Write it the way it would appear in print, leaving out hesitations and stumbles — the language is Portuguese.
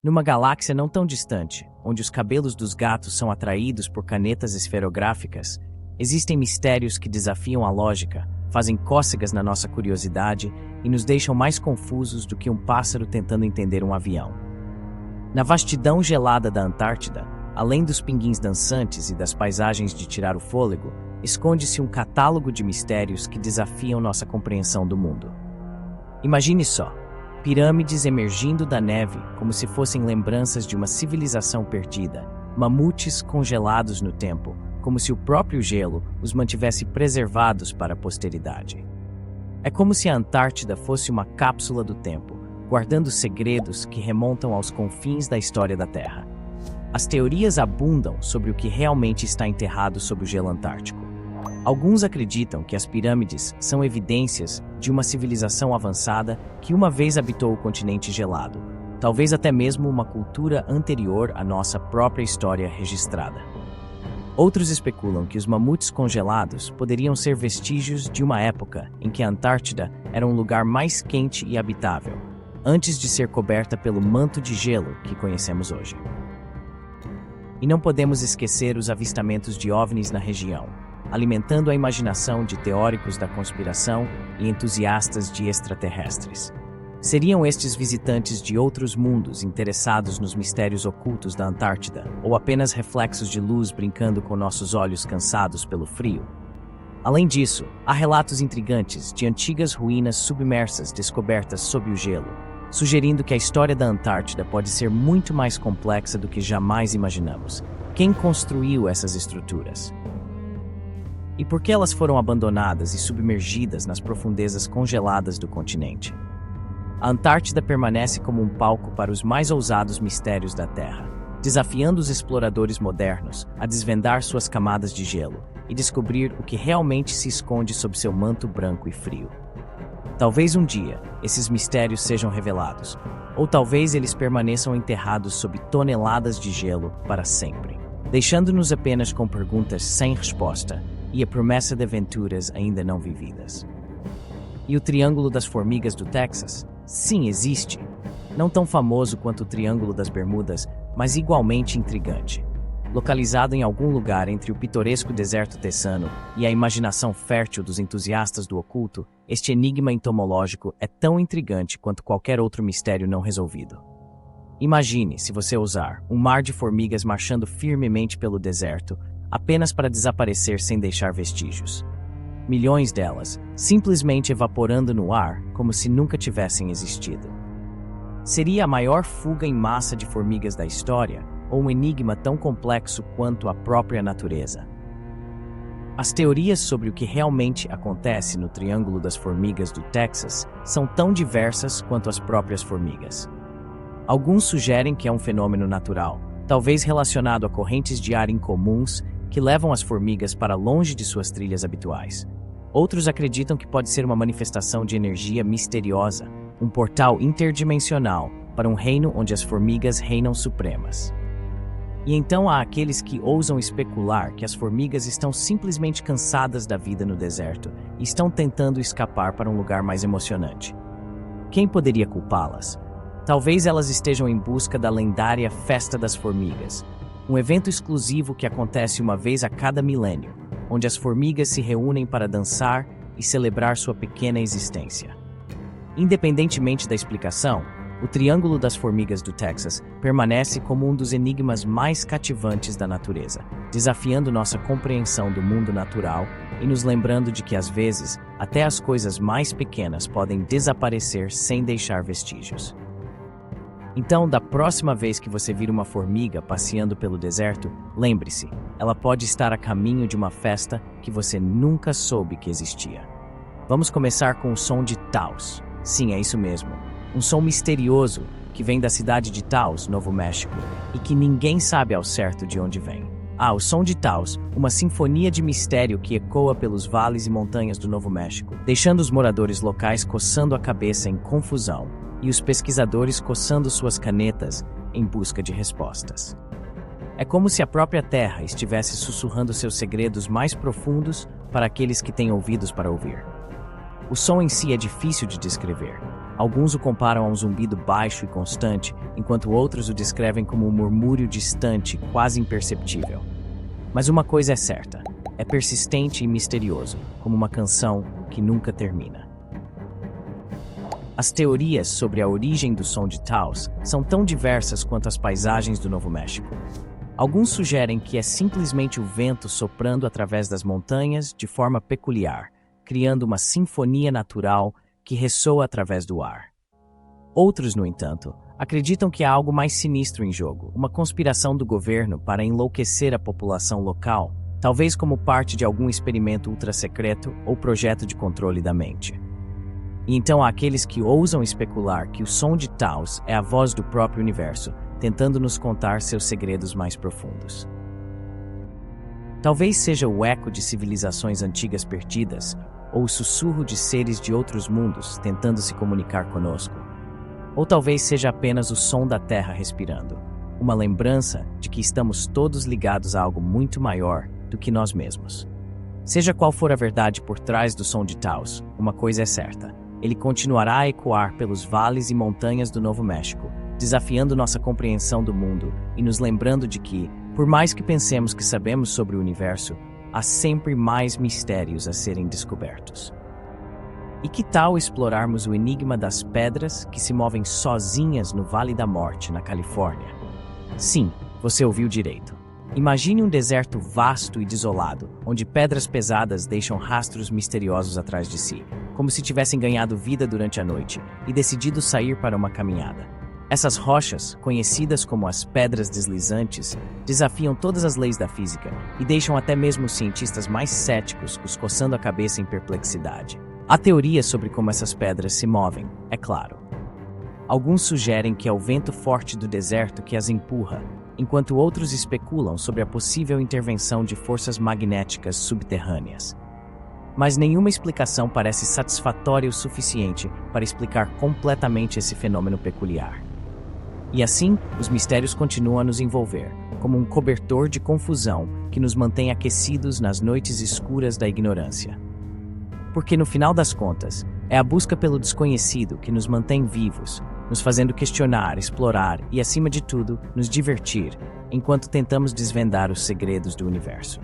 Numa galáxia não tão distante, onde os cabelos dos gatos são atraídos por canetas esferográficas, existem mistérios que desafiam a lógica, fazem cócegas na nossa curiosidade e nos deixam mais confusos do que um pássaro tentando entender um avião. Na vastidão gelada da Antártida, além dos pinguins dançantes e das paisagens de tirar o fôlego, esconde-se um catálogo de mistérios que desafiam nossa compreensão do mundo. Imagine só, pirâmides emergindo da neve como se fossem lembranças de uma civilização perdida, mamutes congelados no tempo, como se o próprio gelo os mantivesse preservados para a posteridade. É como se a Antártida fosse uma cápsula do tempo, guardando segredos que remontam aos confins da história da Terra. As teorias abundam sobre o que realmente está enterrado sob o gelo antártico. Alguns acreditam que as pirâmides são evidências de uma civilização avançada que uma vez habitou o continente gelado, talvez até mesmo uma cultura anterior à nossa própria história registrada. Outros especulam que os mamutes congelados poderiam ser vestígios de uma época em que a Antártida era um lugar mais quente e habitável, antes de ser coberta pelo manto de gelo que conhecemos hoje. E não podemos esquecer os avistamentos de OVNIs na região, alimentando a imaginação de teóricos da conspiração e entusiastas de extraterrestres. Seriam estes visitantes de outros mundos interessados nos mistérios ocultos da Antártida, ou apenas reflexos de luz brincando com nossos olhos cansados pelo frio? Além disso, há relatos intrigantes de antigas ruínas submersas descobertas sob o gelo, sugerindo que a história da Antártida pode ser muito mais complexa do que jamais imaginamos. Quem construiu essas estruturas? E por que elas foram abandonadas e submergidas nas profundezas congeladas do continente? A Antártida permanece como um palco para os mais ousados mistérios da Terra, desafiando os exploradores modernos a desvendar suas camadas de gelo e descobrir o que realmente se esconde sob seu manto branco e frio. Talvez um dia esses mistérios sejam revelados, ou talvez eles permaneçam enterrados sob toneladas de gelo para sempre, deixando-nos apenas com perguntas sem resposta e a promessa de aventuras ainda não vividas. E o Triângulo das Formigas do Texas? Sim, existe. Não tão famoso quanto o Triângulo das Bermudas, mas igualmente intrigante. Localizado em algum lugar entre o pitoresco deserto texano e a imaginação fértil dos entusiastas do oculto, este enigma entomológico é tão intrigante quanto qualquer outro mistério não resolvido. Imagine, se você ousar, um mar de formigas marchando firmemente pelo deserto, apenas para desaparecer sem deixar vestígios. Milhões delas, simplesmente evaporando no ar como se nunca tivessem existido. Seria a maior fuga em massa de formigas da história, ou um enigma tão complexo quanto a própria natureza? As teorias sobre o que realmente acontece no Triângulo das Formigas do Texas são tão diversas quanto as próprias formigas. Alguns sugerem que é um fenômeno natural, talvez relacionado a correntes de ar incomuns que levam as formigas para longe de suas trilhas habituais. Outros acreditam que pode ser uma manifestação de energia misteriosa, um portal interdimensional para um reino onde as formigas reinam supremas. E então há aqueles que ousam especular que as formigas estão simplesmente cansadas da vida no deserto e estão tentando escapar para um lugar mais emocionante. Quem poderia culpá-las? Talvez elas estejam em busca da lendária Festa das Formigas, um evento exclusivo que acontece uma vez a cada milênio, onde as formigas se reúnem para dançar e celebrar sua pequena existência. Independentemente da explicação, o Triângulo das Formigas do Texas permanece como um dos enigmas mais cativantes da natureza, desafiando nossa compreensão do mundo natural e nos lembrando de que, às vezes, até as coisas mais pequenas podem desaparecer sem deixar vestígios. Então, da próxima vez que você vir uma formiga passeando pelo deserto, lembre-se, ela pode estar a caminho de uma festa que você nunca soube que existia. Vamos começar com o som de Taos. Sim, é isso mesmo. Um som misterioso que vem da cidade de Taos, Novo México, e que ninguém sabe ao certo de onde vem. O som de Taos, uma sinfonia de mistério que ecoa pelos vales e montanhas do Novo México, deixando os moradores locais coçando a cabeça em confusão e os pesquisadores coçando suas canetas em busca de respostas. É como se a própria Terra estivesse sussurrando seus segredos mais profundos para aqueles que têm ouvidos para ouvir. O som em si é difícil de descrever. Alguns o comparam a um zumbido baixo e constante, enquanto outros o descrevem como um murmúrio distante, quase imperceptível. Mas uma coisa é certa, é persistente e misterioso, como uma canção que nunca termina. As teorias sobre a origem do som de Taos são tão diversas quanto as paisagens do Novo México. Alguns sugerem que é simplesmente o vento soprando através das montanhas de forma peculiar, criando uma sinfonia natural que ressoa através do ar. Outros, no entanto, acreditam que há algo mais sinistro em jogo, uma conspiração do governo para enlouquecer a população local, talvez como parte de algum experimento ultra-secreto ou projeto de controle da mente. E então há aqueles que ousam especular que o som de Taos é a voz do próprio universo, tentando nos contar seus segredos mais profundos. Talvez seja o eco de civilizações antigas perdidas, ou o sussurro de seres de outros mundos tentando se comunicar conosco. Ou talvez seja apenas o som da terra respirando, uma lembrança de que estamos todos ligados a algo muito maior do que nós mesmos. Seja qual for a verdade por trás do som de Taos, uma coisa é certa: ele continuará a ecoar pelos vales e montanhas do Novo México, desafiando nossa compreensão do mundo e nos lembrando de que, por mais que pensemos que sabemos sobre o universo, há sempre mais mistérios a serem descobertos. E que tal explorarmos o enigma das pedras que se movem sozinhas no Vale da Morte, na Califórnia? Sim, você ouviu direito. Imagine um deserto vasto e desolado, onde pedras pesadas deixam rastros misteriosos atrás de si, como se tivessem ganhado vida durante a noite e decidido sair para uma caminhada. Essas rochas, conhecidas como as pedras deslizantes, desafiam todas as leis da física e deixam até mesmo os cientistas mais céticos coçando a cabeça em perplexidade. Há teorias sobre como essas pedras se movem, é claro. Alguns sugerem que é o vento forte do deserto que as empurra, enquanto outros especulam sobre a possível intervenção de forças magnéticas subterrâneas. Mas nenhuma explicação parece satisfatória o suficiente para explicar completamente esse fenômeno peculiar. E assim, os mistérios continuam a nos envolver, como um cobertor de confusão que nos mantém aquecidos nas noites escuras da ignorância. Porque no final das contas, é a busca pelo desconhecido que nos mantém vivos, nos fazendo questionar, explorar e, acima de tudo, nos divertir, enquanto tentamos desvendar os segredos do universo.